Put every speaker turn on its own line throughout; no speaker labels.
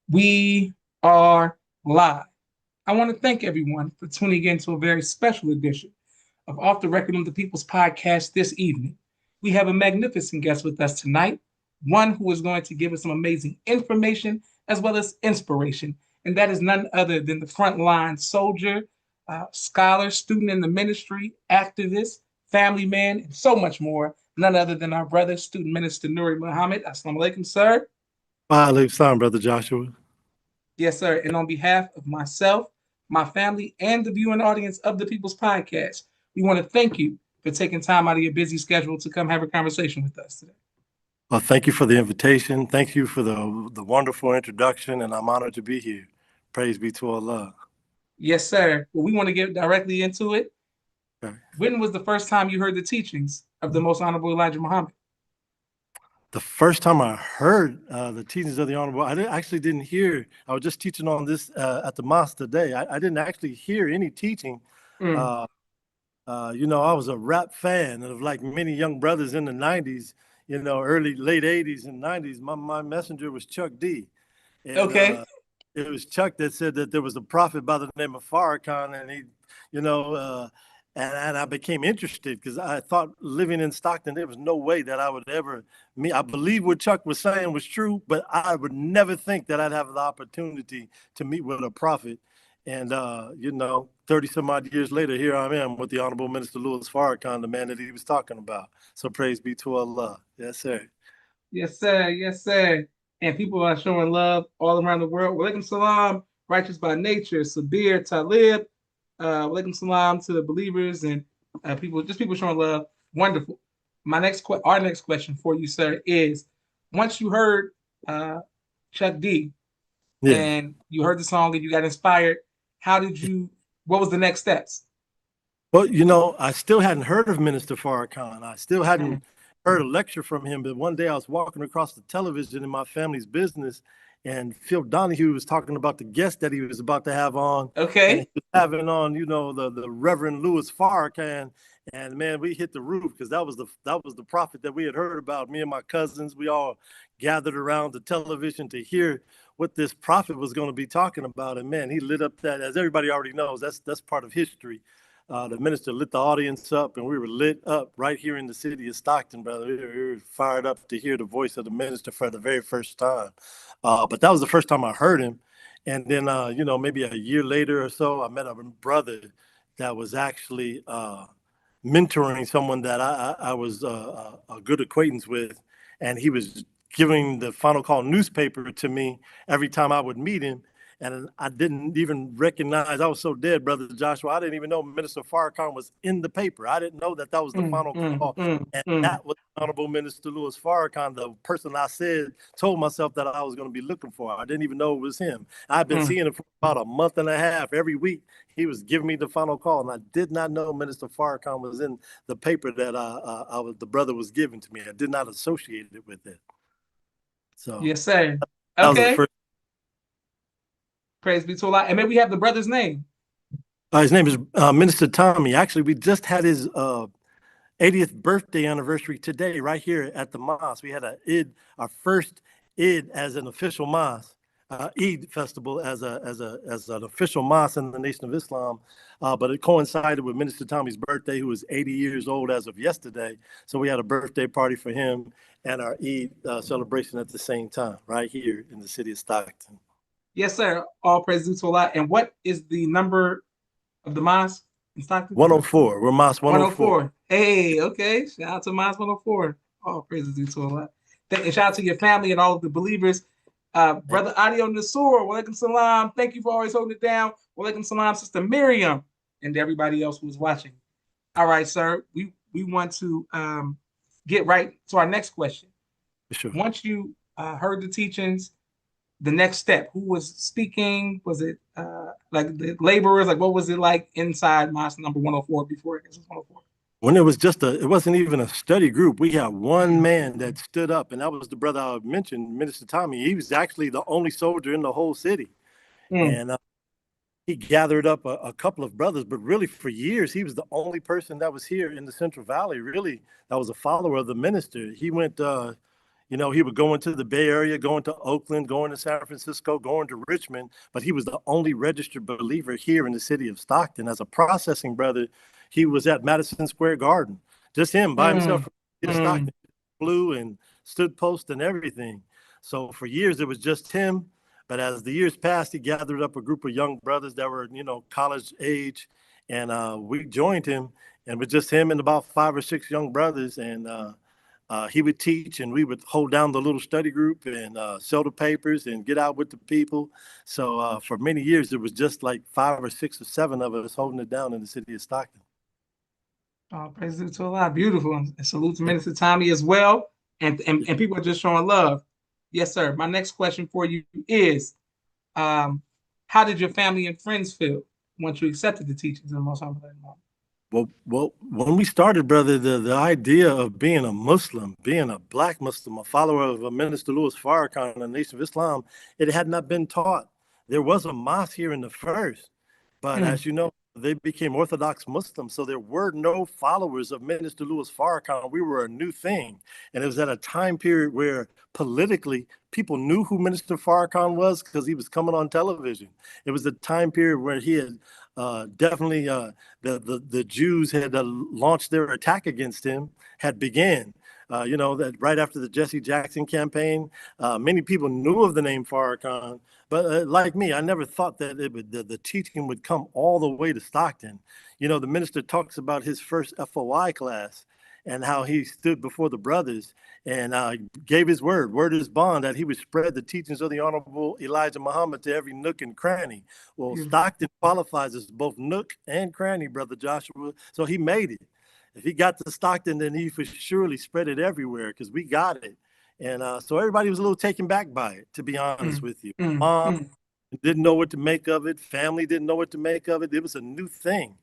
We are live. I want to thank everyone for tuning in to a very special edition of Off the Record on the People's Podcast this evening. We have a magnificent guest with us tonight, one who is going to give us some amazing information as well as inspiration. And that is none other than the frontline soldier, scholar, student in the ministry, activist, family man, and so much more. None other than our brother, student minister Nuri Muhammad. Assalamu alaikum, sir.
Alaikum salam, brother Joshua.
Yes, sir. And on behalf of myself, my family, and the viewing audience of the People's Podcast, we want to thank you for taking time out of your busy schedule to come have a conversation with us today.
Well, thank you for the invitation. Thank you for the wonderful introduction, and I'm honored to be here. Praise be to Allah.
Yes, sir. Well, we want to get directly into it.
Okay.
When was the first time you heard the teachings of the Most Honorable Elijah Muhammad?
The first time I heard the teachings of the Honorable, actually didn't hear. I was just teaching on this at the mosque today. I didn't actually hear any teaching. I was a rap fan of like many young brothers in the 90s, late 80s and 90s. My messenger was Chuck D. And,
Okay.
It was Chuck that said that there was a prophet by the name of Farrakhan, and and I became interested because I thought living in Stockton, there was no way that I would ever meet. I believe what Chuck was saying was true, but I would never think that I'd have the opportunity to meet with a prophet. And, 30 some odd years later, here I am with the Honorable Minister Louis Farrakhan, the man that he was talking about. So praise be to Allah. Yes, sir.
Yes, sir. Yes, sir. And people are showing love all around the world. Walaikum salam, righteous by nature, Sabir, Talib. Walaikum salam to the believers and people showing love. Wonderful. Our next question for you, sir, is once you heard Chuck D and you heard the song and you got inspired, what was the next steps?
Well, I still hadn't heard of Minister Farrakhan. I still hadn't heard a lecture from him, but one day I was walking across the television in my family's business, and Phil Donahue was talking about the guest that he was about to have on.
Okay.
And he was having on, the Reverend Louis Farrakhan, and man, we hit the roof because that was the prophet that we had heard about. Me and my cousins, we all gathered around the television to hear what this prophet was going to be talking about, and man, he lit up that, as everybody already knows, that's part of history. The minister lit the audience up, and we were lit up right here in the city of Stockton, brother. We were fired up to hear the voice of the minister for the very first time. But that was the first time I heard him. And then, maybe a year later or so, I met a brother that was actually mentoring someone that I was a good acquaintance with. And he was giving the Final Call newspaper to me every time I would meet him. And I didn't even recognize, I was so dead, Brother Joshua, I didn't even know Minister Farrakhan was in the paper. I didn't know that was the final call. That was Honorable Minister Louis Farrakhan, the person I told myself that I was going to be looking for. I didn't even know it was him. I've been seeing him for about a month and a half. Every week, he was giving me the final call. And I did not know Minister Farrakhan was in the paper that the brother was giving to me. I did not associate it with it. So
yes, sir.
That was the first.
Praise be to Allah. And maybe we have the brother's name.
His name is Minister Tommy. Actually, we just had his 80th birthday anniversary today, right here at the mosque. We had our first Eid as an official mosque, Eid festival as an official mosque in the Nation of Islam. But it coincided with Minister Tommy's birthday, who was 80 years old as of yesterday. So we had a birthday party for him and our Eid celebration at the same time, right here in the city of Stockton.
Yes, sir. All praise to Allah. And what is the number of the mosque in Stockton?
104. We're Mosque 104.
Hey, okay. Shout out to Mosque 104. All praises to Allah. And shout out to your family and all of the believers. Brother Adio Nasur, walaikum salam. Thank you for always holding it down. Walaikum salam, Sister Miriam, and everybody else who's watching. All right, sir. We want to get right to our next question.
Sure.
Once you heard the teachings, the next step, who was speaking? Was it like the laborers? Like, what was it like inside mosque number 104 before it was 104?
When it was it wasn't even a study group. We had one man that stood up, and that was the brother I mentioned, Minister Tommy. He was actually the only soldier in the whole city. And he gathered up a couple of brothers, but really for years, he was the only person that was here in the Central Valley, really, that was a follower of the minister. He went You know, he would go into the Bay Area, going to Oakland, going to San Francisco, going to Richmond, but he was the only registered believer here in the city of Stockton. As a processing brother, he was at Madison Square Garden, just him by himself from the city of Stockton, flew and stood post and everything. So for years, it was just him. But as the years passed, he gathered up a group of young brothers that were, you know, college age, and we joined him, and with just him and about 5 or 6 young brothers, and he would teach, and we would hold down the little study group and sell the papers and get out with the people. So for many years, it was just like 5 or 6 or 7 of us holding it down in the city of Stockton.
Oh, praise to Allah. Beautiful. And salute to Minister Tommy as well. And people are just showing love. Yes, sir. My next question for you is, how did your family and friends feel once you accepted the teachings of the Most High?
Well, when we started, brother, the idea of being a Muslim, being a black Muslim, a follower of Minister Louis Farrakhan and the Nation of Islam, it had not been taught. There was a mosque here in the first, but as you know, they became Orthodox Muslims, so there were no followers of Minister Louis Farrakhan. We were a new thing, and it was at a time period where politically people knew who Minister Farrakhan was because he was coming on television. It was the time period where he had definitely the Jews had launched their attack against him, had began. You know, that right after the Jesse Jackson campaign, many people knew of the name Farrakhan, but like me, I never thought that the teaching would come all the way to Stockton. You know, the minister talks about his first FOI class and how he stood before the brothers and gave his word is bond, that he would spread the teachings of the Honorable Elijah Muhammad to every nook and cranny. Well, Stockton qualifies as both nook and cranny, Brother Joshua, so he made it. If he got to Stockton, then he for surely spread it everywhere because we got it. And so everybody was a little taken back by it, to be honest with you. Mom didn't know what to make of it. Family didn't know what to make of it. It was a new thing.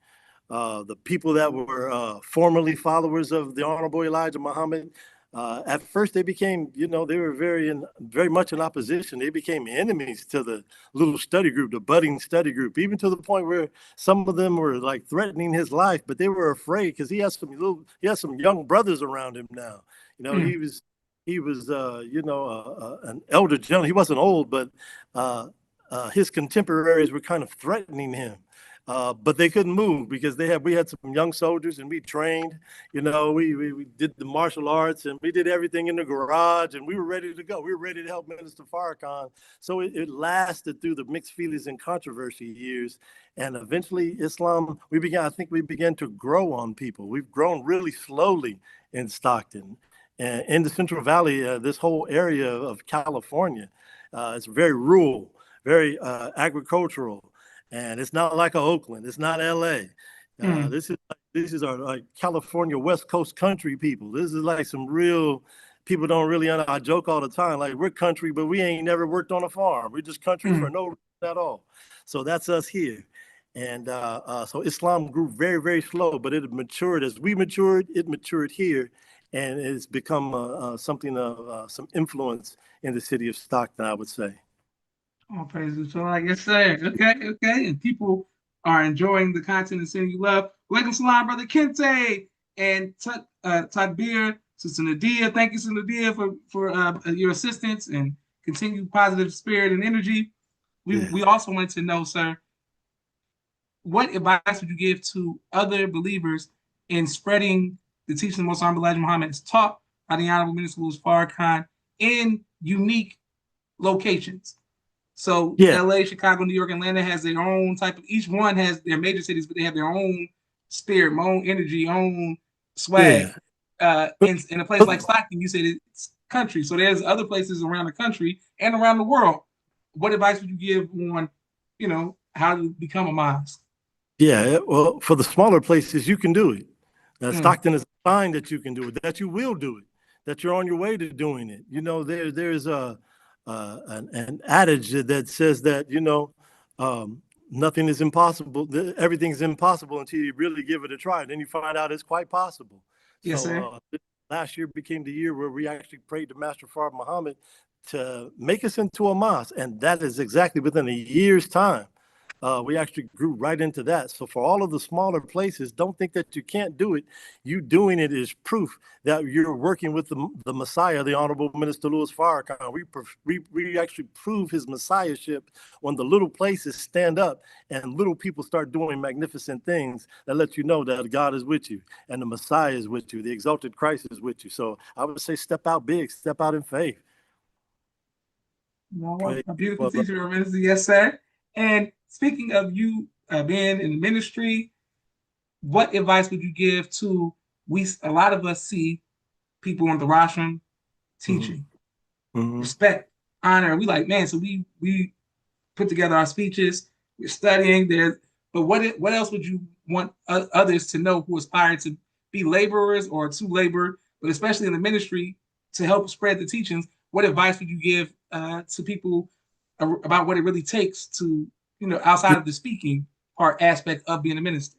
The people that were formerly followers of the Honorable Elijah Muhammad, at first they became, you know, they were very much in opposition. They became enemies to the little study group, the budding study group, even to the point where some of them were like threatening his life, but they were afraid because he has some young brothers around him now. You know, he was you know, an elder gentleman. He wasn't old, but his contemporaries were kind of threatening him. But they couldn't move because we had some young soldiers and we trained, you know, we did the martial arts and we did everything in the garage and we were ready to go. We were ready to help Minister Farrakhan. So it lasted through the mixed feelings and controversy years. And eventually I think we began to grow on people. We've grown really slowly in Stockton and in the Central Valley, this whole area of California. It's very rural, very agricultural. And it's not like Oakland. It's not LA. This is our like California West Coast country people. This is like some real people don't really. I joke all the time, like we're country, but we ain't never worked on a farm. We're just country for no reason at all. So that's us here. And so Islam grew very, very slow, but it matured. As we matured, it matured here, and it's become something of some influence in the city of Stockton, I would say.
Oh, praise the Lord. Like I said, okay. And people are enjoying the content and sending you love. Walaikum salam, Brother Kente and Takbir, Sister Nadia. Thank you, Sister Nadia, for your assistance and continued positive spirit and energy. We also wanted to know, sir, what advice would you give to other believers in spreading the teaching of Most Honorable Elijah Muhammad as taught by the Honorable Minister Louis Farrakhan in unique locations? So LA, Chicago, New York, Atlanta has their own type of, each one has their major cities, but they have their own spirit, own energy, own swag. In a place like Stockton, you said it's country. So there's other places around the country and around the world. What advice would you give on, you know, how to become a mosque?
Yeah, well, for the smaller places, you can do it. Stockton is a sign that you can do it, that you will do it, that you're on your way to doing it. You know, there's an adage that says that, you know, nothing is impossible. Everything's impossible until you really give it a try. Then you find out it's quite possible.
Yes, sir.
Last year became the year where we actually prayed to Master Farrakhan Muhammad to make us into a mosque. And that is exactly within a year's time. we actually grew right into that. So for all of the smaller places, don't think that you can't do it. You doing it is proof that you're working with the Messiah, the Honorable Minister Louis Farrakhan. We actually prove his messiahship when the little places stand up and little people start doing magnificent things that let you know that God is with you and the Messiah is with you. The exalted Christ is with you. So I would say step out big, step out in faith.
Well, a beautiful teacher, Minister. Yes, sir. And speaking of you being in the ministry, what advice would you give to a lot of us see people on the rostrum teaching, respect, honor. We like, man, so we put together our speeches, we're studying there. But what else would you want others to know who aspire to be laborers or to labor, but especially in the ministry to help spread the teachings? What advice would you give to people about what it really takes to, outside of the speaking part aspect of being a minister?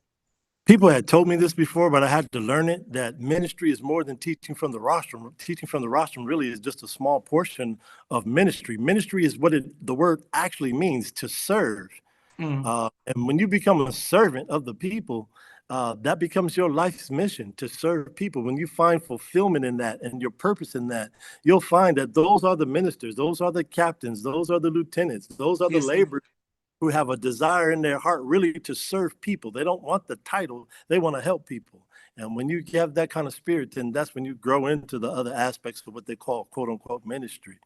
People had told me this before, but I had to learn it, that ministry is more than teaching from the rostrum. Teaching from the rostrum really is just a small portion of ministry. Ministry is what the word actually means, to serve. And when you become a servant of the people, that becomes your life's mission, to serve people. When you find fulfillment in that and your purpose in that, you'll find that those are the ministers, those are the captains, those are the lieutenants, those are the laborers who have a desire in their heart really to serve people. They don't want the title, they want to help people. And when you have that kind of spirit, then that's when you grow into the other aspects of what they call quote unquote ministry.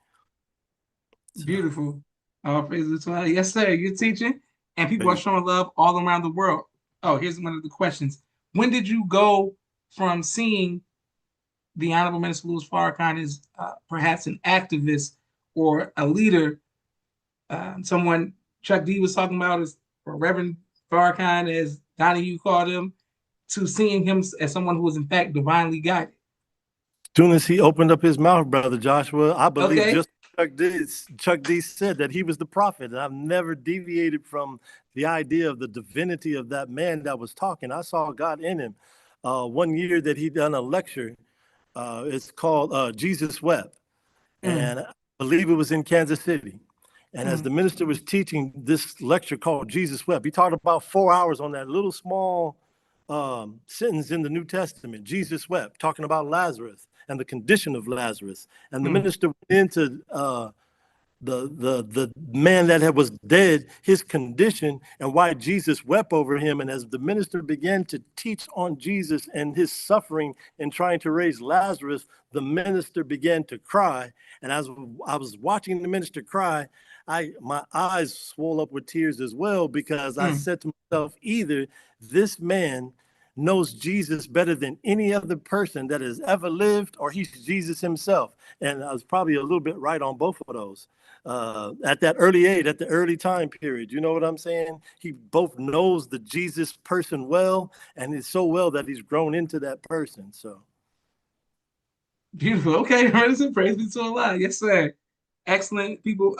So. Beautiful. All praises to Allah. Yes, sir. You're teaching, and people are showing love all around the world. Oh, here's one of the questions. When did you go from seeing the Honorable Minister Louis Farrakhan as perhaps an activist or a leader, someone Chuck D was talking about, as Reverend Farrakhan, as Donahue called him, to seeing him as someone who was in fact divinely guided?
As soon as he opened up his mouth, Brother Joshua, I believe just Chuck D said that he was the prophet. And I've never deviated from the idea of the divinity of that man that was talking. I saw God in him. One year that he done a lecture, it's called Jesus Wept. And I believe it was in Kansas City. And as the minister was teaching this lecture called Jesus Wept, he talked about 4 hours on that little small sentence in the New Testament, Jesus wept, talking about Lazarus and the condition of Lazarus. And the minister went into the man that was dead, his condition, and why Jesus wept over him. And as the minister began to teach on Jesus and his suffering in trying to raise Lazarus, the minister began to cry. And as I was watching the minister cry, my eyes swelled up with tears as well, because I said to myself, either this man knows Jesus better than any other person that has ever lived, or he's Jesus himself. And I was probably a little bit right on both of those. At that early age, at the early time period, you know what I'm saying? He both knows the Jesus person well, and it's so well that he's grown into that person. So
beautiful. Okay, praise be to Allah. Yes, sir. Excellent. People,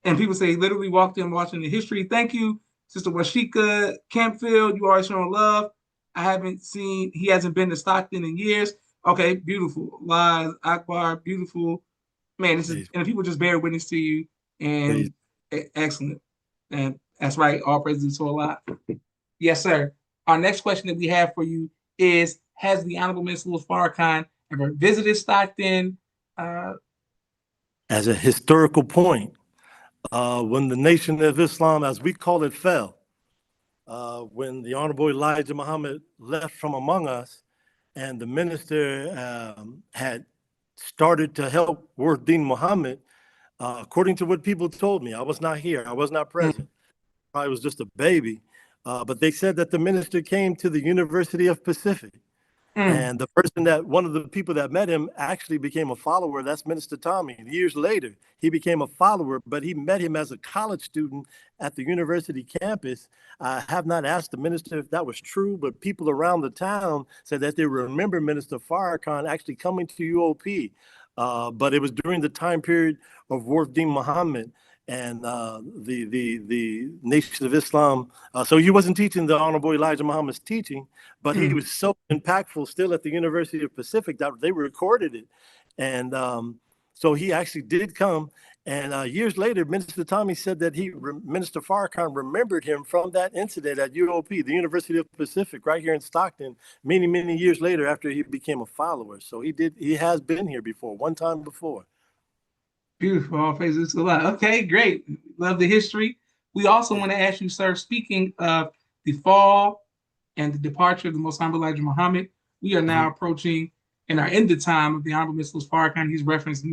and people say literally walked in watching the history. Thank you, Sister Washika Campfield. You always showing love. He hasn't been to Stockton in years. Okay, beautiful. Lies, Akbar, beautiful. Man, this is, and people just bear witness to you. And excellent. And that's right. All praises to Allah. Yes, sir. Our next question that we have for you is, has the Honorable Minister Louis Farrakhan ever visited Stockton?
As a historical point, when the Nation of Islam, as we call it, fell, when the Honorable Elijah Muhammad left from among us, and the minister had started to help Worthdeen Muhammad, according to what people told me, I was not here, I was not present. I was just a baby. But they said that the minister came to the University of Pacific. And one of the people that met him actually became a follower. That's Minister Tommy. Years later, he became a follower, but he met him as a college student at the university campus. I have not asked the minister if that was true, but people around the town said that they remember Minister Farrakhan actually coming to UOP. But it was during the time period of Worthdeen Muhammad and the Nation of Islam. So he wasn't teaching the Honorable Elijah Muhammad's teaching, but he was so impactful still at the University of Pacific that they recorded it. And So he actually did come. And years later, Minister Tommy said that Minister Farrakhan remembered him from that incident at UOP, the University of the Pacific, right here in Stockton, many, many years later after he became a follower. So he has been here before, one time before.
Beautiful. All praises to Allah. Okay, great. Love the history. We also want to ask you, sir, speaking of the fall and the departure of the Most Honorable Elijah Muhammad, we are now approaching and are in the time of the Honorable Mr. Farrakhan. He's referenced,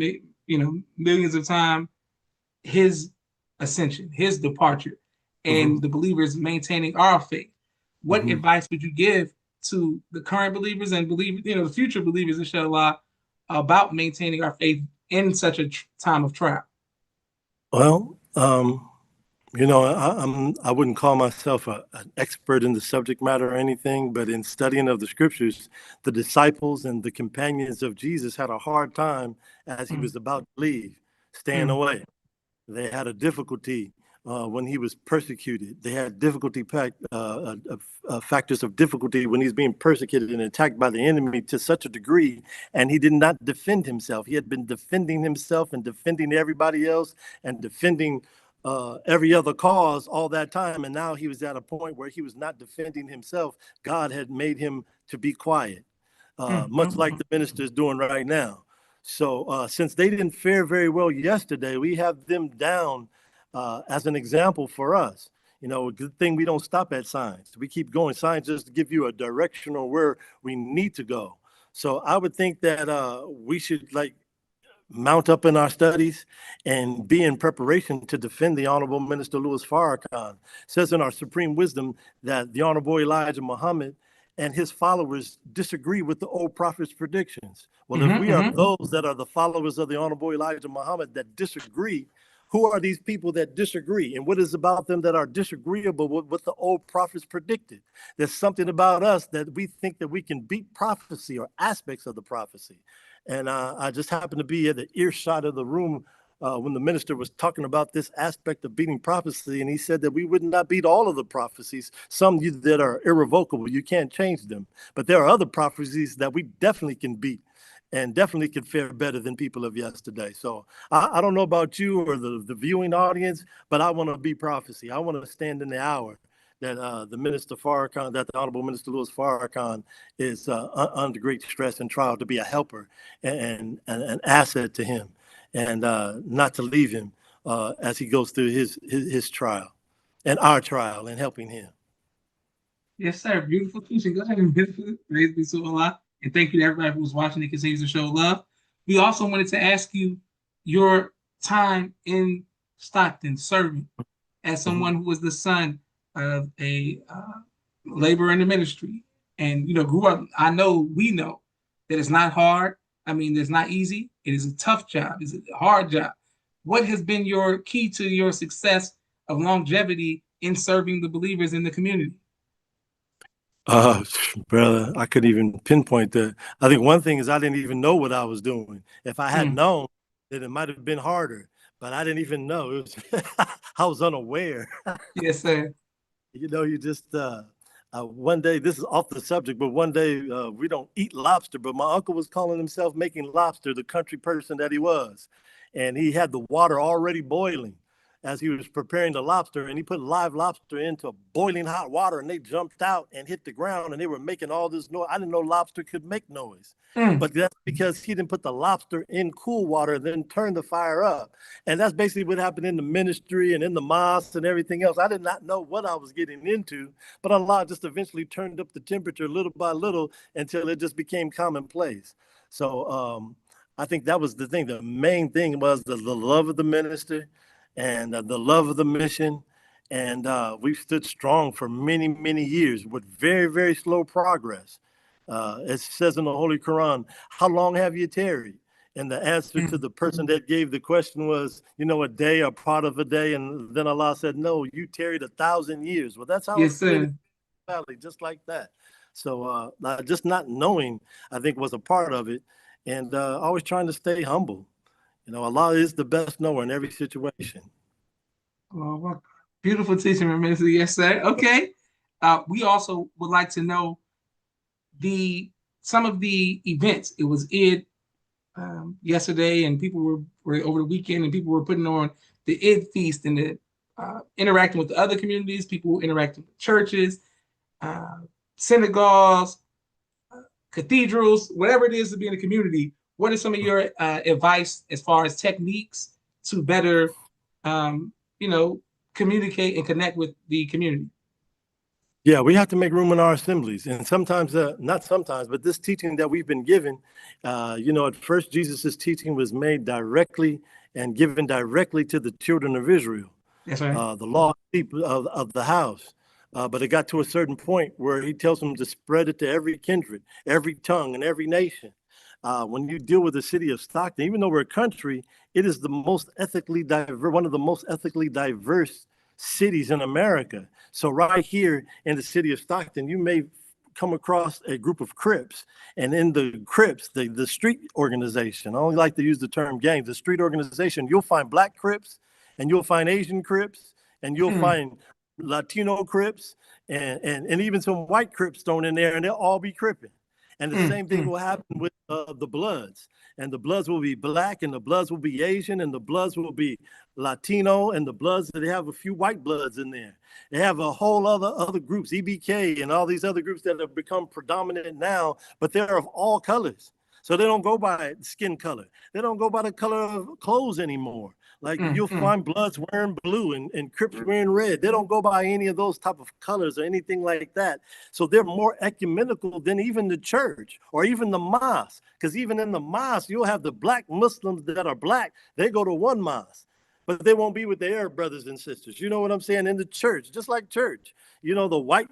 millions of times his ascension, his departure, and the believers maintaining our faith. What advice would you give to the current believers and the future believers, inshallah, about maintaining our faith in such a time of trial?
Well, I wouldn't call myself an expert in the subject matter or anything, but in studying of the scriptures, the disciples and the companions of Jesus had a hard time as he was about to leave, staying away. They had a difficulty when he was persecuted. They had factors of difficulty when he's being persecuted and attacked by the enemy to such a degree, and he did not defend himself. He had been defending himself and defending everybody else and defending every other cause all that time, and now he was at a point where he was not defending himself. God had made him to be quiet, much like the minister is doing right now. So since they didn't fare very well yesterday, we have them down as an example for us. Good thing we don't stop at signs. We keep going. Signs just give you a direction on where we need to go. So I would think that we should mount up in our studies and be in preparation to defend the Honorable Minister Louis Farrakhan. It says in our Supreme Wisdom that the Honorable Elijah Muhammad and his followers disagree with the old prophet's predictions. Well, if we are those that are the followers of the Honorable Elijah Muhammad that disagree, who are these people that disagree? And what is about them that are disagreeable with what the old prophets predicted? There's something about us that we think that we can beat prophecy or aspects of the prophecy. And I just happened to be at the earshot of the room when the minister was talking about this aspect of beating prophecy. And he said that we would not beat all of the prophecies, some that are irrevocable. You can't change them. But there are other prophecies that we definitely can beat and definitely can fare better than people of yesterday. So I don't know about you or the viewing audience, but I want to be prophecy. I want to stand in the hour that the Minister Farrakhan, that the Honorable Minister Louis Farrakhan is under great stress and trial, to be a helper and an asset to him, and not to leave him as he goes through his trial and our trial and helping him.
Yes, sir. Beautiful teaching. Go ahead and praise be to Allah. And thank you to everybody who was watching and continues to show love. We also wanted to ask you your time in Stockton serving as someone who was the son of a laborer in the ministry, and grew up. We know that it's not hard. I mean, it's not easy. It is a tough job. It's a hard job. What has been your key to your success of longevity in serving the believers in the community?
Brother, I couldn't even pinpoint that. I think one thing is I didn't even know what I was doing. If I had known, then it might have been harder, but I didn't even know. It was I was unaware.
Yes, sir.
You just one day, this is off the subject, but one day we don't eat lobster, but my uncle was calling himself making lobster, the country person that he was. And he had the water already boiling as he was preparing the lobster, and he put live lobster into boiling hot water, and they jumped out and hit the ground, and they were making all this noise. I didn't know lobster could make noise, but that's because he didn't put the lobster in cool water, then turn the fire up. And that's basically what happened in the ministry and in the mosque and everything else. I did not know what I was getting into, but Allah just eventually turned up the temperature little by little until it just became commonplace. So I think that was the thing. The main thing was the love of the minister and the love of the mission. And we've stood strong for many, many years with very, very slow progress. It says in the Holy Quran, how long have you tarried? And the answer to the person that gave the question was, a day, a part of a day. And then Allah said, no, you tarried 1,000 years. Well, that's how it's been in the valley, just like that. So just not knowing, I think, was a part of it. And always trying to stay humble. Allah is the best knower in every situation.
Oh, beautiful teaching, Minister. Yes, sir. Okay. We also would like to know some of the events. It was Eid yesterday, and people were over the weekend, and people were putting on the Eid feast and the interacting with the other communities, people interacting with churches, uh, synagogues, cathedrals, whatever it is to be in a community. What are some of your advice as far as techniques to better, um, you know, communicate and connect with the community?
Yeah, we have to make room in our assemblies. And sometimes, not sometimes, but this teaching that we've been given, at first Jesus's teaching was made directly and given directly to the children of Israel,
That's right.
the lost people of the house. But it got to a certain point where he tells them to spread it to every kindred, every tongue, and every nation. When you deal with the city of Stockton, even though we're a country, it is the most ethically diverse, one of the most ethically diverse cities in America. So right here in the city of Stockton, you may come across a group of Crips, and in the Crips, the street organization, I only like to use the term gangs, the street organization, you'll find Black Crips, and you'll find Asian Crips, and you'll find Latino Crips, and even some white Crips thrown in there, and they'll all be cripping. And the same thing will happen with the Bloods. And the Bloods will be Black, and the Bloods will be Asian, and the Bloods will be Latino, and the Bloods, they have a few white Bloods in there. They have a whole other groups, EBK and all these other groups that have become predominant now, but they're of all colors. So they don't go by skin color. They don't go by the color of clothes anymore. Like you'll find Bloods wearing blue and Crips wearing red. They don't go by any of those type of colors or anything like that. So they're more ecumenical than even the church or even the mosque. Because even in the mosque, you'll have the Black Muslims that are Black. They go to one mosque, but they won't be with their Arab brothers and sisters. You know what I'm saying? In the church, just like church, the white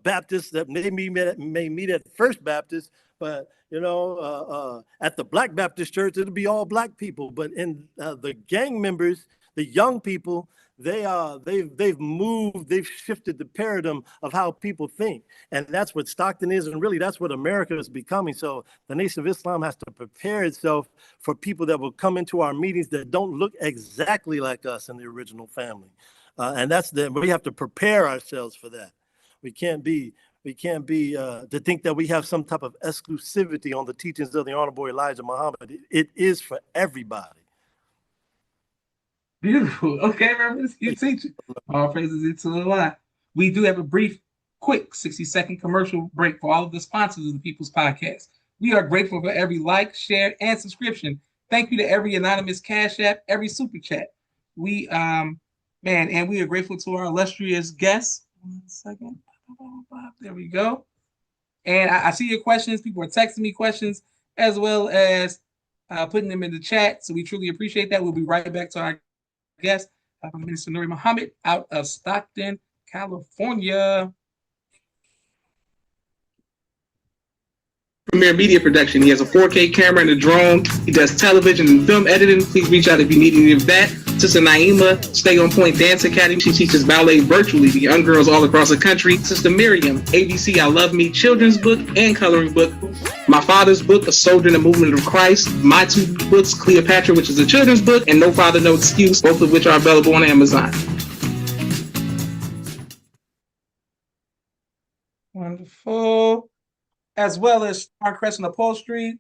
Baptists that may meet at First Baptist, but at the Black Baptist church, it'll be all Black people. But in the gang members, the young people, they've moved, they've shifted the paradigm of how people think, and that's what Stockton is, and really that's what America is becoming. So the Nation of Islam has to prepare itself for people that will come into our meetings that don't look exactly like us in the original family, and we have to prepare ourselves for that. We can't be to think that we have some type of exclusivity on the teachings of the Honorable Elijah Muhammad. It is for everybody.
Beautiful. Okay, Reverend, you teach it. All praises to Allah. We do have a brief, quick 60-second commercial break for all of the sponsors of the People's Podcast. We are grateful for every like, share, and subscription. Thank you to every anonymous Cash App, every super chat. And we are grateful to our illustrious guests. 1 second. There we go. And I see your questions. People are texting me questions as well as putting them in the chat. So we truly appreciate that. We'll be right back to our guest, Minister Nuri Muhammad, out of Stockton, California. Premier Media Production. He has a 4K camera and a drone. He does television and film editing. Please reach out if you need any of that. Sister Naima, Stay On Point Dance Academy. She teaches ballet virtually to young girls all across the country. Sister Miriam, ABC I Love Me children's book and coloring book. My father's book, A Soldier in the Movement of Christ. My two books, Cleopatra, which is a children's book, and No Father, No Excuse, both of which are available on Amazon. Wonderful. As well as Star Crescent Upholstery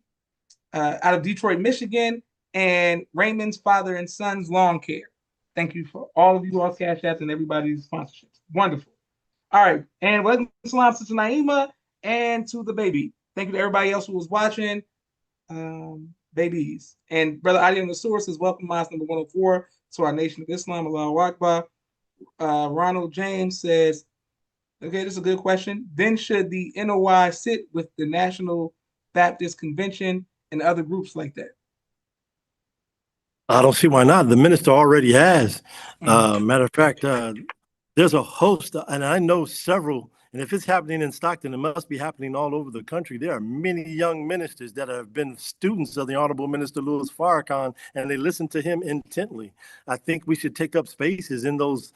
out of Detroit, Michigan, and Raymond's Father and Sons Lawn Care. Thank you for all of you all Cash Apps and everybody's sponsorships. Wonderful. All right. And welcome salam to Naima and to the baby. Thank you to everybody else who was watching. Babies. And Brother Adi on the source is welcome Mosque number 104 to our Nation of Islam. Allahu Akbar. Ronald James says, okay, this is a good question. Then should the NOI sit with the National Baptist Convention and other groups like that?
I don't see why not. The minister already has. Matter of fact, there's a host, and I know several, and if it's happening in Stockton, it must be happening all over the country. There are many young ministers that have been students of the Honorable Minister Louis Farrakhan, and they listen to him intently. I think we should take up spaces in those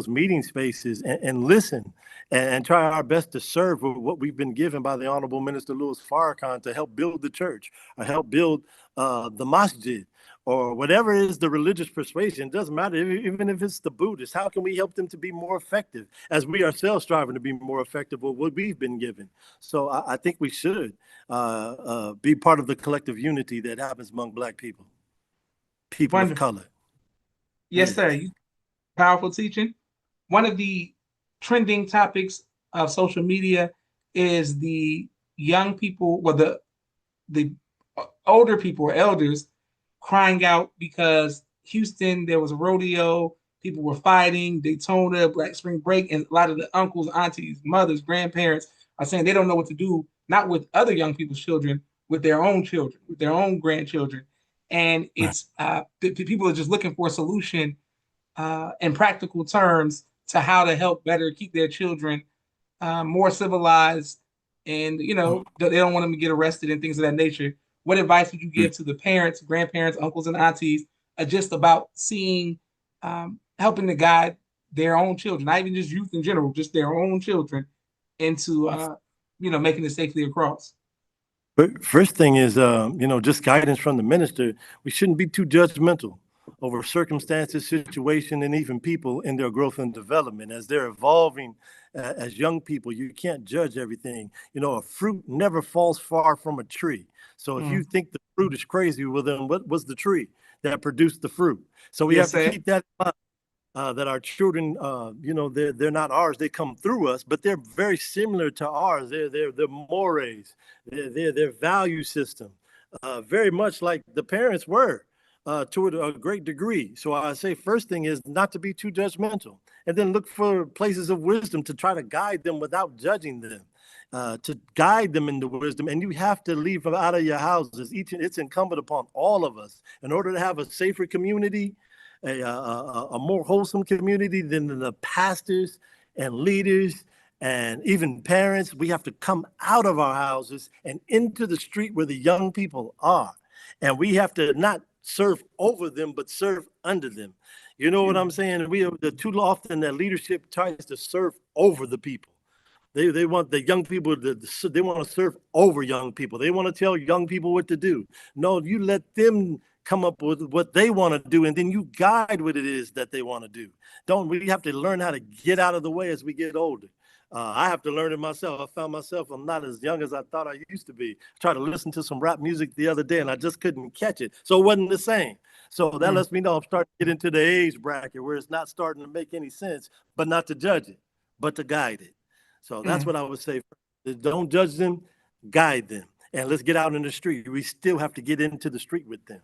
meeting spaces and listen and try our best to serve what we've been given by the Honorable Minister Louis Farrakhan to help build the church or help build the masjid, or whatever is the religious persuasion. It doesn't matter, even if it's the Buddhist. How can we help them to be more effective as we ourselves striving to be more effective with what we've been given? So I think we should be part of the collective unity that happens among Black people, people of
Wonderful.
color.
Yes, sir.
Yes.
You powerful teaching. One of the trending topics of social media is the young people, well, the older people or elders crying out because Houston, there was a rodeo, people were fighting, Daytona, Black Spring Break, and a lot of the uncles, aunties, mothers, grandparents are saying they don't know what to do, not with other young people's children, with their own children, with their own grandchildren. And
Right.
it's people are just looking for a solution in practical terms to how to help better keep their children more civilized, and they don't want them to get arrested and things of that nature. What advice would you give to the parents, grandparents, uncles, and aunties just about seeing, helping to guide their own children, not even just youth in general, just their own children into making it safely across?
But first thing is, just guidance from the minister. We shouldn't be too judgmental over circumstances, situation, and even people in their growth and development as they're evolving. As young people, you can't judge everything. A fruit never falls far from a tree. So if
Mm.
you think the fruit is crazy, well, then what was the tree that produced the fruit? So we have
Yes,
to
sir.
keep that in mind. That our children, they're not ours. They come through us, but they're very similar to ours. They're mores, their value system, very much like the parents were, to a great degree. So I say first thing is not to be too judgmental, and then look for places of wisdom to try to guide them without judging them. To guide them into wisdom, and you have to leave them out of your houses. It's incumbent upon all of us in order to have a safer community, a more wholesome community than the pastors and leaders and even parents. We have to come out of our houses and into the street where the young people are. And we have to not serve over them, but serve under them. You know what I'm
Beautiful.
saying? We have too often that leadership tries to serve over the people. They want the young people they want to serve over young people. They want to tell young people what to do. No, you let them come up with what they want to do, and then you guide what it is that they want to do. Don't we have to learn how to get out of the way as we get older? I have to learn it myself. I found myself, I'm not as young as I thought I used to be. I tried to listen to some rap music the other day and I just couldn't catch it. So it wasn't the same. So that
Mm,
lets me know I'm starting to get into the age bracket where it's not starting to make any sense, but not to judge it, but to guide it. So that's
mm.
what I would say. Don't judge them, guide them. And let's get out in the street. We still have to get into the street with them.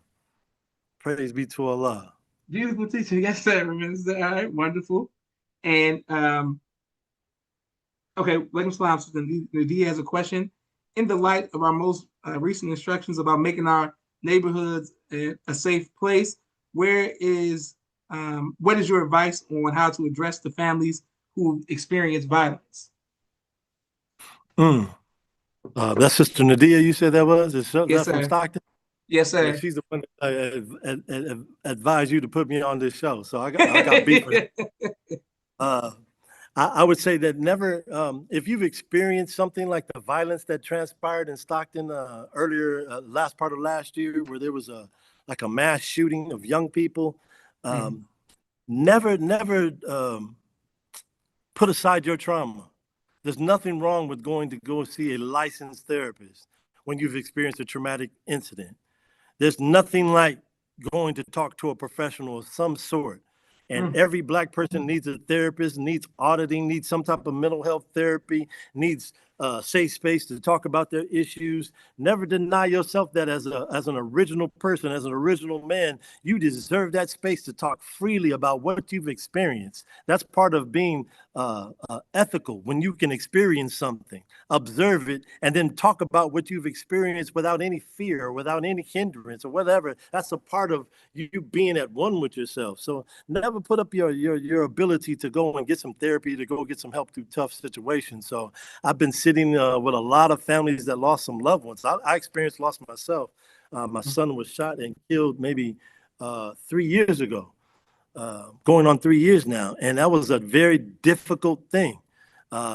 Praise be to Allah.
Beautiful teaching. Yes, sir, Minister. All right, wonderful. And okay, Waiting Salam. So the D has a question. In the light of our most recent instructions about making our neighborhoods a safe place, what is your advice on how to address the families who experience violence?
Mm. That's Sister Nadia, you said that was? Is
Yes,
that from
sir.
Stockton?
Yes,
Yeah,
sir.
she's the one that advised you to put me on this show. So I got beef with her. Uh, I would say that never, if you've experienced something like the violence that transpired in Stockton earlier, last part of last year, where there was a mass shooting of young people,
Mhm.
um, never put aside your trauma. There's nothing wrong with going to go see a licensed therapist when you've experienced a traumatic incident. There's nothing like going to talk to a professional of some sort. And
Mm.
every Black person needs a therapist, needs auditing, needs some type of mental health therapy, needs safe space to talk about their issues. Never deny yourself that as an original person, as an original man, you deserve that space to talk freely about what you've experienced. That's part of being ethical. When you can experience something, observe it, and then talk about what you've experienced without any fear or without any hindrance or whatever. That's a part of you being at one with yourself. So never put up your ability to go and get some therapy, to go get some help through tough situations. So I've been sitting with a lot of families that lost some loved ones. I experienced loss myself. My son was shot and killed maybe 3 years ago, going on 3 years now. And that was a very difficult thing.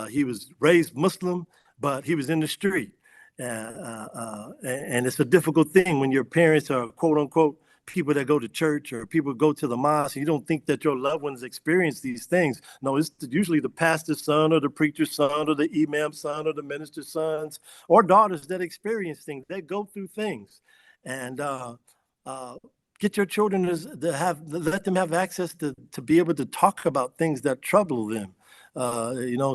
He was raised Muslim, but he was in the street. And it's a difficult thing when your parents are, quote unquote, people that go to church or people go to the mosque. You don't think that your loved ones experience these things. No, it's usually the pastor's son or the preacher's son or the imam's son or the minister's sons or daughters that experience things. They go through things, and get your children to let them have access to be able to talk about things that trouble them.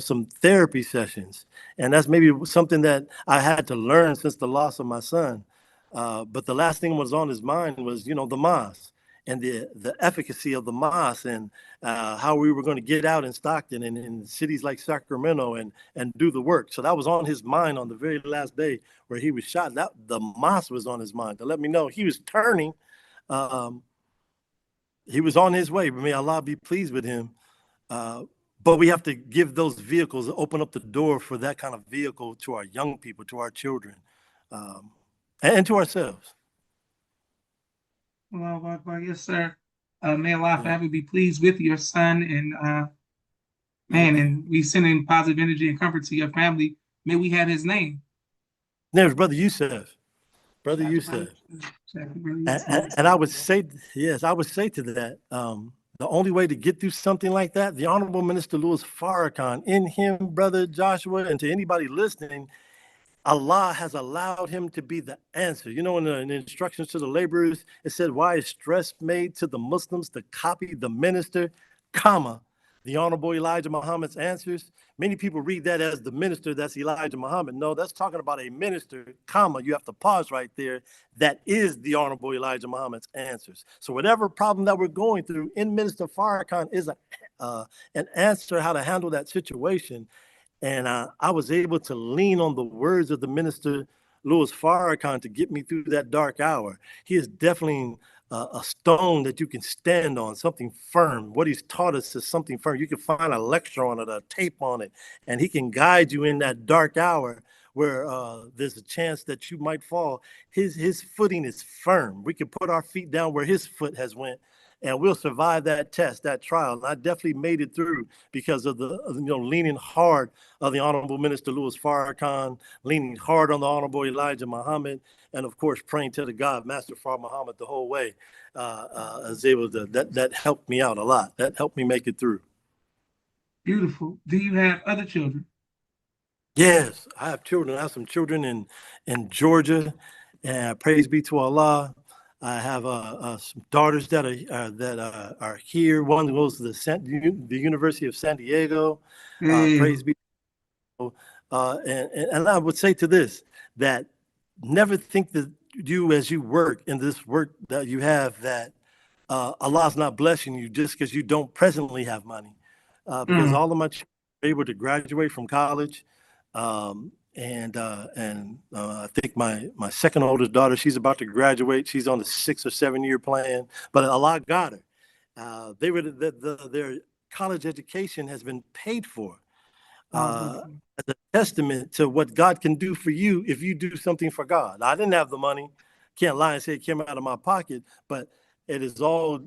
Some therapy sessions, and that's maybe something that I had to learn since the loss of my son. But the last thing was on his mind was, the mosque and the efficacy of the mosque, and how we were going to get out in Stockton and in cities like Sacramento and do the work. So that was on his mind on the very last day where he was shot. That the mosque was on his mind to let me know he was turning. He was on his way. May Allah be pleased with him. But we have to give those vehicles, open up the door for that kind of vehicle to our young people, to our children, and to ourselves.
Well, yes, sir. May Allah forever be pleased with your son, and and we send in positive energy and comfort to your family. May we have his name.
Name is Brother Youssef. Brother Youssef. And I would say, yes, I would say to that, the only way to get through something like that, the Honorable Minister Louis Farrakhan, in him, Brother Joshua, and to anybody listening, Allah has allowed him to be the answer. In the instructions to the laborers, it said, why is stress made to the Muslims to copy the minister, comma, the Honorable Elijah Muhammad's answers? Many people read that as the minister, that's Elijah Muhammad. No, that's talking about a minister, comma, you have to pause right there. That is the Honorable Elijah Muhammad's answers. So whatever problem that we're going through, in Minister Farrakhan is an answer how to handle that situation. And I was able to lean on the words of the minister, Louis Farrakhan, to get me through that dark hour. He is definitely a stone that you can stand on, something firm. What he's taught us is something firm. You can find a lecture on it, a tape on it, and he can guide you in that dark hour where there's a chance that you might fall. His footing is firm. We can put our feet down where his foot has went, and we'll survive that test, that trial. And I definitely made it through because of the leaning hard of the Honorable Minister Louis Farrakhan, leaning hard on the Honorable Elijah Muhammad, and of course praying to the God, Master Fard Muhammad, the whole way. I was able to, that helped me out a lot. That helped me make it through.
Beautiful. Do you have other children?
Yes, I have children. I have some children in Georgia, and praise be to Allah. I have some daughters that are here. One goes to the University of San Diego. Praise be. And I would say to this, that never think that as you work in this work that you have, that Allah's not blessing you just because you don't presently have money. Because all of my children were able to graduate from college. And I think my second oldest daughter, she's about to graduate. She's on the 6 or 7 year plan, but Allah got her. Their college education has been paid for. As a testament to what God can do for you if you do something for God. I didn't have the money. Can't lie and say it came out of my pocket, but it is all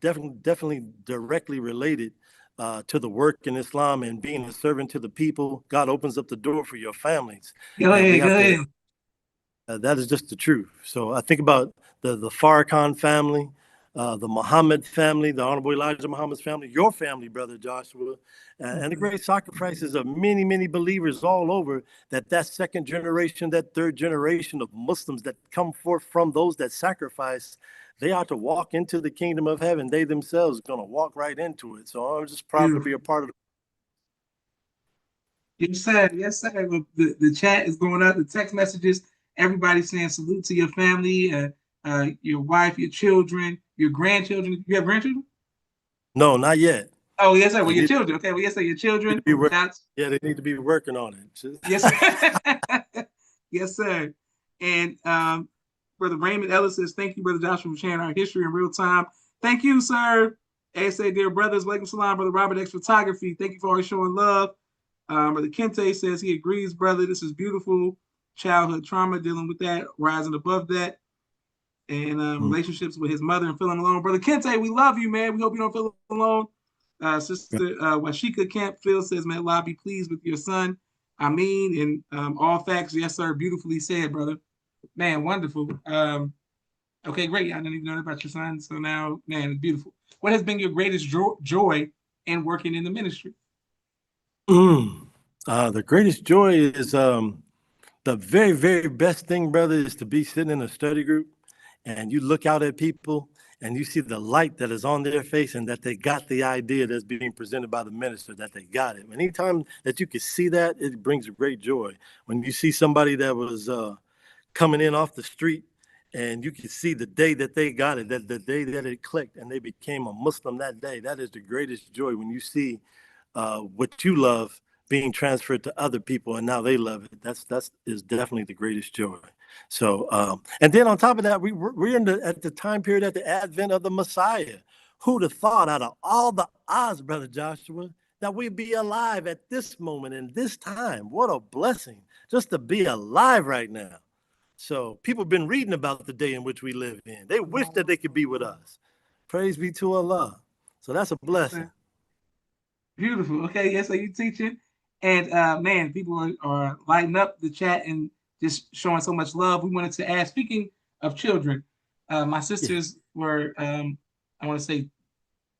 definitely directly related to the work in Islam and being a servant to the people. God opens up the door for your families.
Go ahead.
That is just the truth. So I think about the Farrakhan family, the Muhammad family, the Honorable Elijah Muhammad's family, your family, Brother Joshua, and the great sacrifices of many, many believers all over, that second generation, that third generation of Muslims that come forth from those that sacrifice, they are to walk into the kingdom of heaven. They themselves are going to walk right into it. So I'm just proud to be a part of it.
Yes, sir. The chat is going up, the text messages, everybody saying salute to your family, your wife, your children, your grandchildren. You have grandchildren?
No, not yet.
Oh, yes, sir. Well, your children. Okay, well, yes, sir, your children.
Yeah, they need to be working on it.
Yes, sir. Yes, sir. And Brother Raymond Ellis says, thank you, Brother Joshua, for sharing our history in real time. Thank you, sir. ASA, dear brothers, Walaikum Salam, Brother Robert X Photography. Thank you for always showing love. Brother Kente says he agrees, brother. This is beautiful. Childhood trauma, dealing with that, rising above that, and relationships with his mother and feeling alone. Brother Kente, we love you, man. We hope you don't feel alone. Sister Washika Campfield says, may Allah be pleased with your son. Ameen. And all facts, yes, sir. Beautifully said, brother. Man, wonderful. Okay, great. I didn't even know that about your son. So now, man, it's beautiful. What has been your greatest joy in working in the ministry?
Mm. The greatest joy is the very, very best thing, brother, is to be sitting in a study group and you look out at people and you see the light that is on their face and that they got the idea that's being presented by the minister, that they got it. Anytime that you can see that, it brings great joy. When you see somebody that was coming in off the street and you can see the day that they got it, that the day that it clicked and they became a Muslim that day, that is the greatest joy when you see what you love being transferred to other people and now they love it. That's is definitely the greatest joy. So and then on top of that, we're at the time period at the advent of the Messiah. Who'd have thought out of all the odds, brother Joshua, that we'd be alive at this moment in this time? What a blessing just to be alive right now. So people have been reading about the day in which we live in. They wish that they could be with us. Praise be to Allah. So that's a
Yes,
blessing.
sir. Beautiful. Okay, yes, so you teaching, and man, people are lighting up the chat and just showing so much love. We wanted to ask. Speaking of children, my
Yeah.
sisters were, I want to say,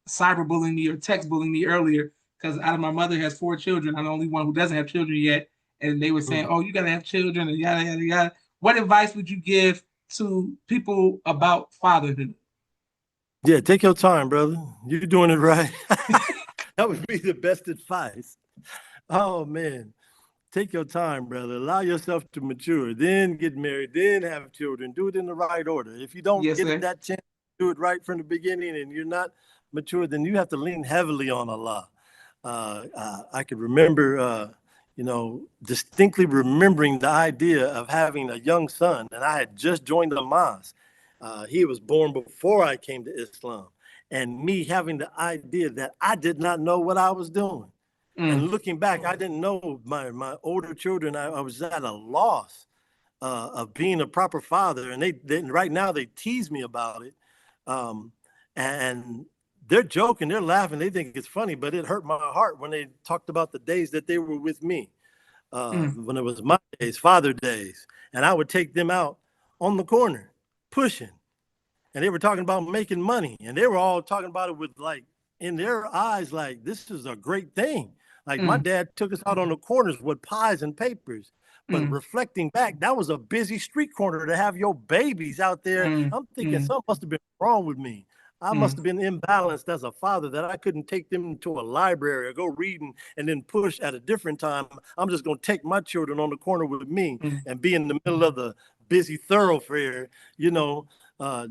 cyberbullying me or text bullying me earlier because out of my mother has four children, I'm the only one who doesn't have children yet, and they were saying,
Mhm.
"Oh, you gotta have children," and yada yada yada. What advice would you give to people about fatherhood?
Yeah, take your time, brother. You're doing it right. That would be the best advice. Oh man, take your time, brother. Allow yourself to mature, then get married, then have children. Do it in the right order. If you don't
Yes,
get
sir.
that chance to do it right from the beginning and you're not mature, then you have to lean heavily on Allah. I could remember, distinctly remembering the idea of having a young son, and I had just joined the mosque. He was born before I came to Islam, and me having the idea that I did not know what I was doing. And
Mm,
looking back, I didn't know my older children. I was at a loss of being a proper father, and they right now they tease me about it, um, and they're joking, they're laughing, they think it's funny, but it hurt my heart when they talked about the days that they were with me,
mm,
when it was my days, father days, and I would take them out on the corner, pushing, and they were talking about making money, and they were all talking about it with like in their eyes, like this is a great thing. Like my
mm,
dad took us out on the corners with pies and papers. But
mm,
reflecting back, that was a busy street corner to have your babies out there.
mm,
I'm thinking
mm,
something must have been wrong with me. I must
mm,
have been imbalanced as a father that I couldn't take them to a library or go reading and then push at a different time. I'm just going to take my children on the corner with me
mm.
and be in the middle of the busy thoroughfare, you know,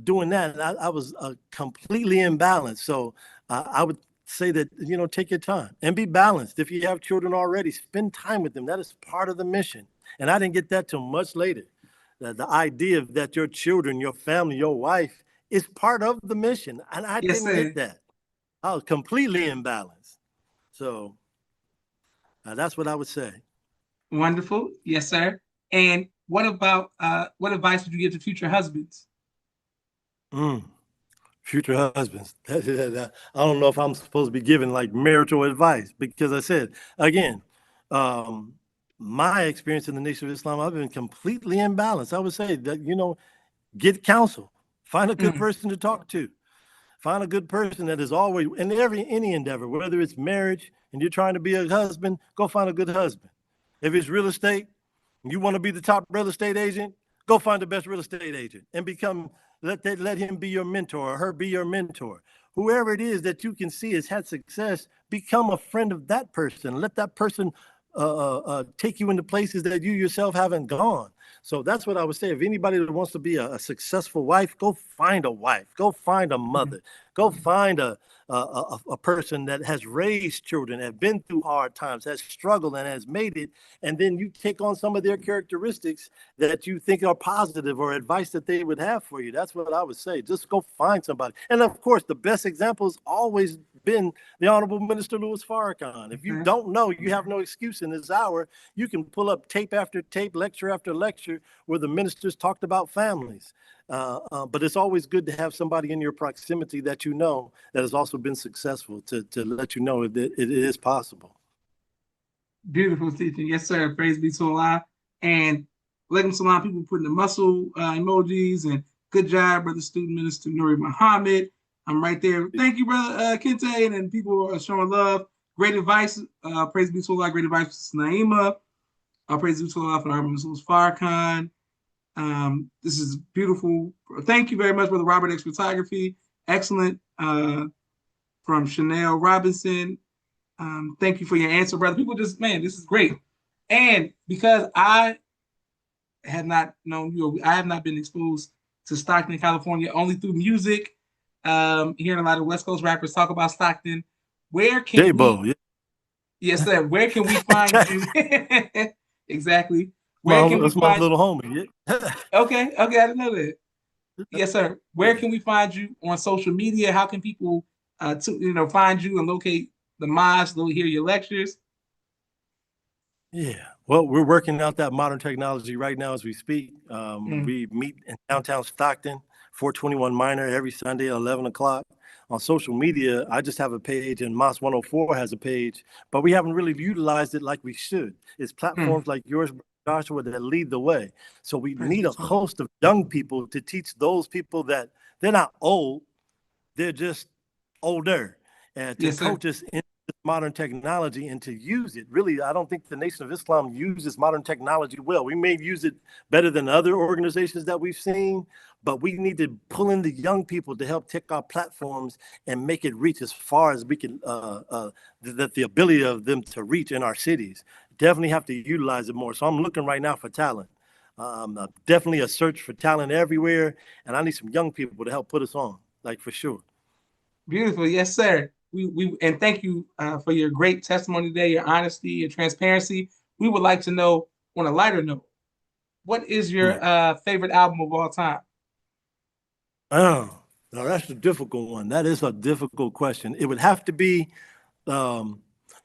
doing that. I was completely imbalanced. So I would say that, take your time and be balanced. If you have children already, spend time with them. That is part of the mission. And I didn't get that till much later. The idea that your children, your family, your wife is part of the mission. And I
Yes,
didn't get
sir.
that. I was completely imbalanced. So that's what I would say.
Wonderful. Yes, sir. And what about what advice would you give to future husbands?
Mm. Future husbands. I don't know if I'm supposed to be giving like marital advice because I said again, um, my experience in the Nation of Islam, I've been completely imbalanced. I would say that get counsel, find a good
Mm,
person to talk to, find a good person that is always in any endeavor, whether it's marriage and you're trying to be a husband, go find a good husband. If it's real estate, you want to be the top real estate agent, go find the best real estate agent and let him be your mentor or her be your mentor. Whoever it is that you can see has had success, become a friend of that person. Let that person take you into places that you yourself haven't gone. So that's what I would say. If anybody that wants to be a successful wife, go find a wife, go find a
mm,
mother, go find a person that has raised children, have been through hard times, has struggled and has made it. And then you take on some of their characteristics that you think are positive or advice that they would have for you. That's what I would say. Just go find somebody. And of course, the best example has always been the Honorable Minister Louis Farrakhan. If you
okay.
don't know, you have no excuse in this hour. You can pull up tape after tape, lecture after lecture, where the ministers talked about families. But it's always good to have somebody in your proximity that you know that has also been successful to let you know that it is possible.
Beautiful teaching. Yes, sir. Praise be to Allah. And Alaikum Salam, people putting the muscle emojis and Good job, brother student minister Nuri Muhammad. I'm right there. Thank you, brother Kente, and then people are showing love. Great advice. Praise be to Allah. Great advice from Naima. Praise be to Allah for our Mrs. Farrakhan. This is beautiful. Thank you very much, brother Robert X Photography. Excellent. From Chanel Robinson. Thank you for your answer, brother. People just, man, this is great. And because I had not known you, I have not been exposed to Stockton, California, only through music. Hearing a lot of West Coast rappers talk about Stockton. Where can
J-Bo,
we?
yeah.
Yes, sir. Where can we find you? Exactly. Where can we
That's my
find?
little homie. Yeah.
Okay, I didn't know that. Yes, sir. Where can we find you on social media? How can people, find you and locate the mosque, hear your lectures?
Yeah. Well, we're working out that modern technology right now as we speak.
Mm,
We meet in downtown Stockton, 421 Minor, every Sunday at 11 o'clock. On social media, I just have a page, and Mosque 104 has a page, but we haven't really utilized it like we should. It's
mm.
platforms like yours, Joshua, that lead the way. So we
Praise
need
be
a
to Allah.
host of young people to teach those people that they're not old, they're just older, and to
Yes, sir.
coach us in modern technology and to use it. Really, I don't think the Nation of Islam uses modern technology well. We may use it better than other organizations that we've seen, but we need to pull in the young people to help take our platforms and make it reach as far as we can, the ability of them to reach in our cities. Definitely have to utilize it more. So I'm looking right now for talent. Definitely a search for talent everywhere, and I need some young people to help put us on, like for sure.
Beautiful. Yes, sir. We and thank you for your great testimony today, your honesty, your transparency. We would like to know, on a lighter note, what is
Yeah.
your favorite album of all time?
Oh, now that's a difficult one. That is a difficult question. It would have to be um,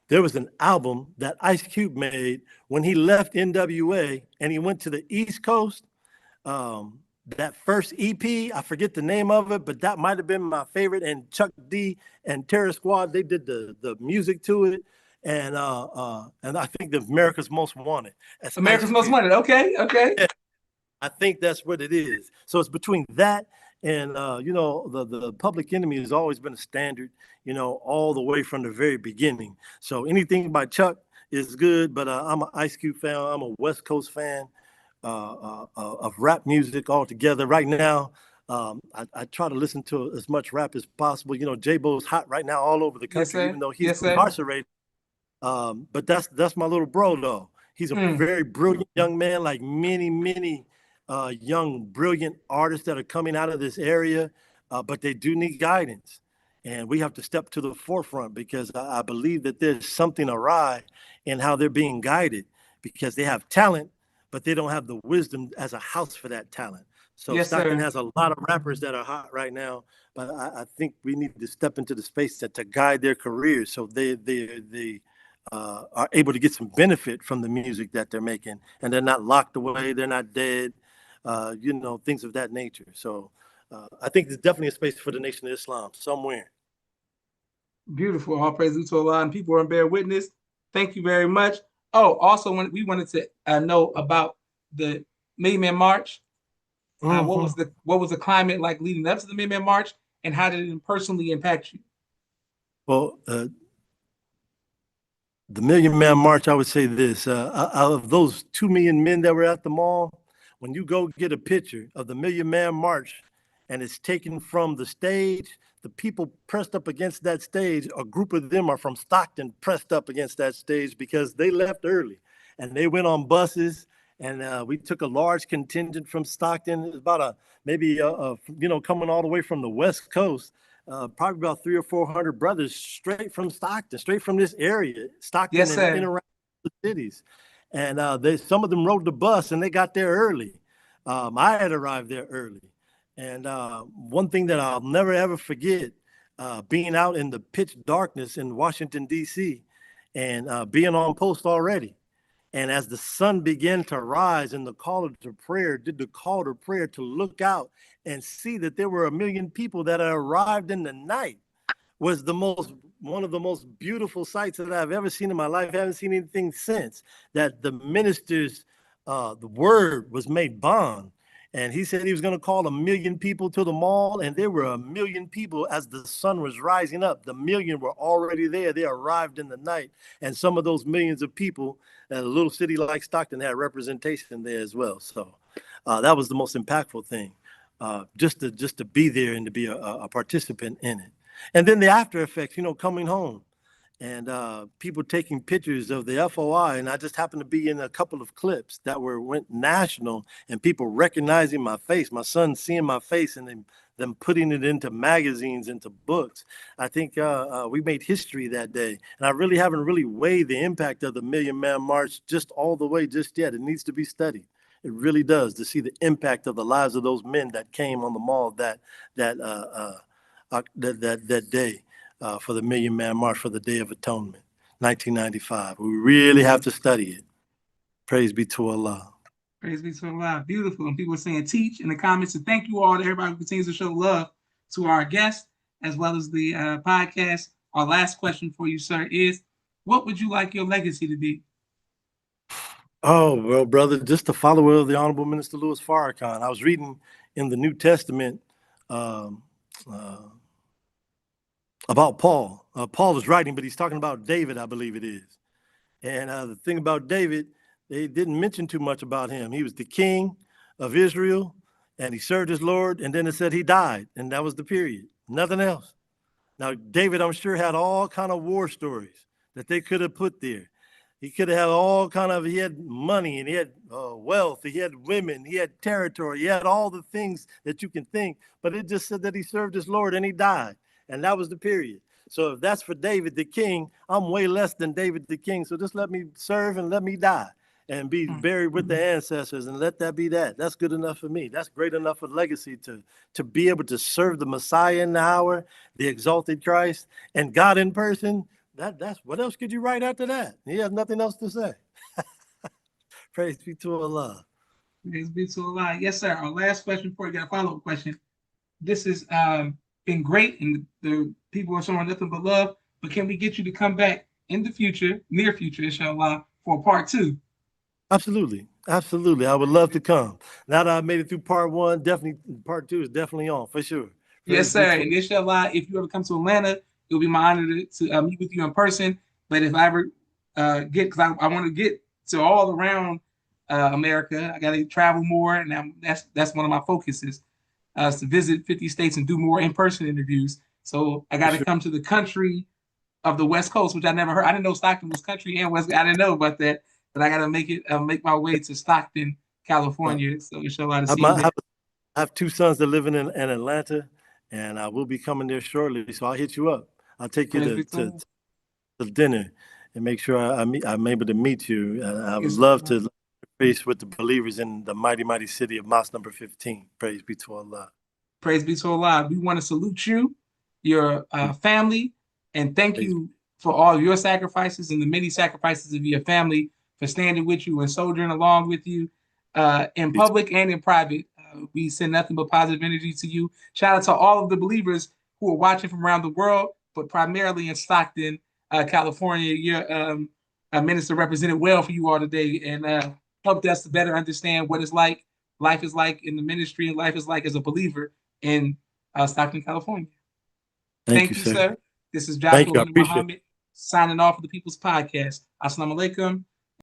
there was an album that Ice Cube made when he left NWA and he went to the East Coast. That first EP, I forget the name of it, but that might have been my favorite. And Chuck D and Terror Squad, they did the music to it. And I think the America's Most Wanted. That's Ice
America's Most
Cube.
Wanted. Okay, okay.
Yeah, I think that's what it is. So it's between that and the Public Enemy has always been a standard, all the way from the very beginning. So anything by Chuck is good, but I'm an Ice Cube fan. I'm a West Coast fan of rap music altogether. Right now, I try to listen to as much rap as possible. J-Bo's hot right now all over the
Yes,
country,
sir.
even though he's
Yes, sir.
incarcerated. But that's my little bro, though. He's a
Mm.
very brilliant young man, like many young, brilliant artists that are coming out of this area, but they do need guidance. And we have to step to the forefront because I believe that there's something awry in how they're being guided because they have talent, but they don't have the wisdom as a house for that talent. So
Yes,
Stockton
sir.
has a lot of rappers that are hot right now, but I think we need to step into the space to guide their careers so they are able to get some benefit from the music that they're making, and they're not locked away, they're not dead, things of that nature. So I think there's definitely a space for the Nation of Islam somewhere.
Beautiful. All praise to Allah, and people are in bear witness. Thank you very much. Oh, also, when we wanted to know about the Million Man March,
Mm-hmm.
what was the climate like leading up to the Million Man March, and how did it personally impact you?
Well, the Million Man March, I would say this: out of those 2 million men that were at the mall, when you go get a picture of the Million Man March, and it's taken from the stage, the people pressed up against that stage, a group of them are from Stockton, pressed up against that stage because they left early, and they went on buses. And we took a large contingent from Stockton. It was about coming all the way from the West Coast, probably about 300 or 400 brothers straight from Stockton, straight from this area, Stockton
Yes,
and in
sir.
around the cities. And some of them rode the bus and they got there early. I had arrived there early. And one thing that I'll never ever forget, being out in the pitch darkness in Washington, D.C., and being on post already. And as the sun began to rise and the call to prayer, did the call to prayer to look out and see that there were 1 million people that had arrived in the night was one of the most beautiful sights that I've ever seen in my life. I haven't seen anything since. That the ministers, the word was made bond, And he said he was going to call 1 million people to the mall, and there were 1 million people as the sun was rising up. The 1 million were already there. They arrived in the night, and some of those millions of people, a little city like Stockton had representation there as well. So that was the most impactful thing, just to be there and to be a participant in it. And then the after effects, coming home and people taking pictures of the FOI. And I just happened to be in a couple of clips that went national, and people recognizing my face, my son seeing my face, and them putting it into magazines, into books. I think we made history that day. And I really haven't really weighed the impact of the Million Man March just all the way just yet. It needs to be studied. It really does, to see the impact of the lives of those men that came on the mall that day for the Million Man March for the Day of Atonement, 1995. We really have to study it. Praise be to Allah.
Praise be to Allah. Beautiful. And people are saying teach in the comments. And thank you all to everybody who continues to show love to our guests as well as the podcast. Our last question for you, sir, is what would you like your legacy to be?
Oh, well, brother, just a follower of the Honorable Minister Louis Farrakhan. I was reading in the New Testament about Paul. Paul is writing, but he's talking about David, I believe it is. And the thing about David, they didn't mention too much about him. He was the king of Israel, and he served his Lord, and then it said he died, and that was the period. Nothing else. Now, David, I'm sure, had all kind of war stories that they could have put there. He could have had all kind of, he had money, and he had wealth, he had women, he had territory, he had all the things that you can think, but it just said that he served his Lord and he died, and that was the period. So if that's for David the king, I'm way less than David the king, so just let me serve and let me die and be buried with the ancestors, and let that be that. That's good enough for me. That's great enough for legacy to be able to serve the Messiah in the hour, the exalted Christ, and God in person. That's what else could you write after that? He has nothing else to say. Praise be to Allah.
Praise be to Allah. Yes, sir. Our last question before we get a follow-up question. This has been great, and the people are showing nothing but love. But can we get you to come back in the future, near future, inshallah, for part 2?
Absolutely. Absolutely. I would love to come. Now that I made it through part 1, definitely part 2 is definitely on for sure.
Yes, sir. And inshallah, if you ever come to Atlanta, it'll be my honor to meet with you in person. But if I ever because I want to get to all around America, I got to travel more, and that's one of my focuses, is to visit 50 states and do more in-person interviews. So I got to come to the country of the West Coast, which I never heard. I didn't know Stockton was country and West. I didn't know about that, but I got to make my way to Stockton, California. So inshallah to see you there.
I have 2 sons that live in Atlanta, and I will be coming there shortly. So I'll hit you up. I'll take you to dinner and make sure I'm able to meet you. I would love to face with the believers in the mighty, mighty city of Mosque number 15. Praise be to Allah.
Praise be to Allah. We want to salute you, your family, and thank you for all your sacrifices and the many sacrifices of your family for standing with you and soldiering along with you in public and in private. We send nothing but positive energy to you. Shout out to all of the believers who are watching from around the world, but primarily in Stockton, California. Your minister represented well for you all today and helped us to better understand what life is like in the ministry, and life is like as a believer in Stockton, California. Thank you, sir. This is Joshua Muhammad signing off of the People's Podcast. Assalamu alaikum